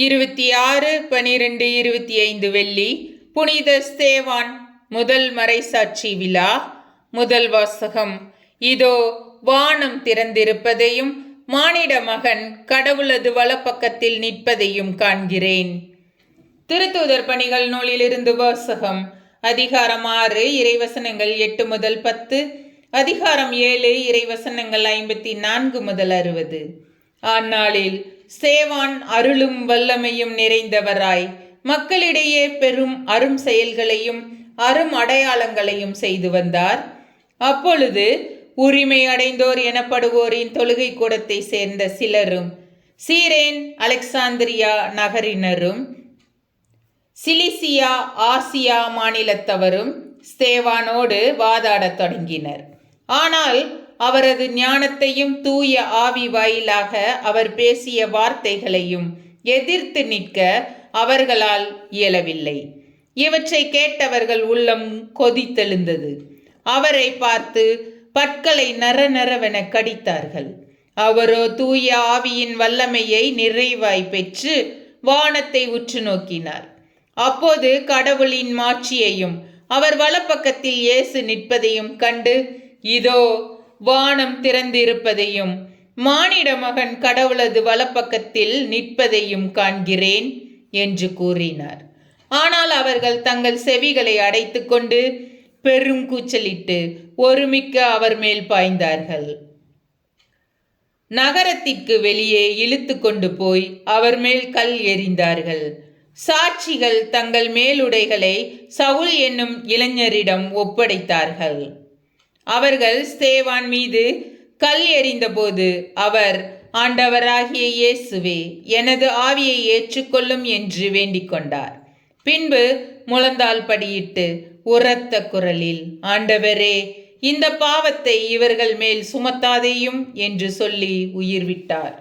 26/12/25 வெள்ளி புனித ஸ்தேவான் முதல் மறைசாட்சி விழா. முதல் வாசகம். இதோ வானம் திறந்திருப்பதையும் மானிட மகன் கடவுளது வலப்பக்கத்தில் நிற்பதையும் காண்கிறேன். திருத்தூதர் பணிகள் நூலிலிருந்து வாசகம். அதிகாரம் 6 இறைவசனங்கள் 8 முதல் 10, அதிகாரம் 7 இறைவசனங்கள் 54 முதல் 60. அந்நாளில் ஸ்தேவான் அருளும் வல்லமையும் நிறைந்தவராய் மக்களிடையே பெரும் அரும் செயல்களையும் அரும் அடையாளங்களையும் செய்து வந்தார். அப்பொழுது உரிமை அடைந்தோர் எனப்படுவோரின் தொழுகை கூடத்தை சேர்ந்த சிலரும் சீரேன் அலெக்சாந்திரியா நகரினரும் சிலிசியா ஆசியா மாநிலத்தவரும் ஸ்தேவானோடு வாதாடத் தொடங்கினர். ஆனால் அவரது ஞானத்தையும் தூய ஆவி வாயிலாக அவர் பேசிய வார்த்தைகளையும் எதிர்த்து நிற்க அவர்களால் இயலவில்லை. இவற்றை கேட்டவர்கள் உள்ளம் கொதித்தெழுந்தது. அவரை பார்த்து பற்களை நரநரவென கடித்தார்கள். அவரோ தூய ஆவியின் வல்லமையை நிறைவாய் பெற்று வானத்தை உற்று நோக்கினார். அப்போது கடவுளின் மாட்சியையும் அவர் வலப்பக்கத்தில் இயேசு நிற்பதையும் கண்டு, இதோ வானம் திறந்திருப்பதையும் மானிட மகன் கடவுளது வலப்பக்கத்தில் நிற்பதையும் காண்கிறேன் என்று கூறினார். ஆனால் அவர்கள் தங்கள் செவிகளை அடைத்து கொண்டு பெரும் கூச்சலிட்டு ஒருமிக்க அவர் மேல் பாய்ந்தார்கள். நகரத்திற்கு வெளியே இழுத்து கொண்டு போய் அவர் மேல் கல் எறிந்தார்கள். சாட்சிகள் தங்கள் மேலுடைகளை சவுல் என்னும் இளைஞரிடம் ஒப்படைத்தார்கள். அவர்கள் ஸ்தேவான் மீது கல் எறிந்தபோது அவர், ஆண்டவராகிய இயேசுவே, எனது ஆவியை ஏற்றுக்கொள்ளும் என்று வேண்டிக் கொண்டார். பின்பு முழந்தாள் படியிட்டு உரத்த குரலில், ஆண்டவரே, இந்த பாவத்தை இவர்கள் மேல் சுமத்தாதேயும் என்று சொல்லி உயிர் விட்டார்.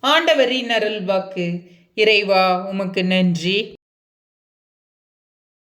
ஆண்டவரின் அருள்வாக்கு. இறைவா, உமக்கு நன்றி.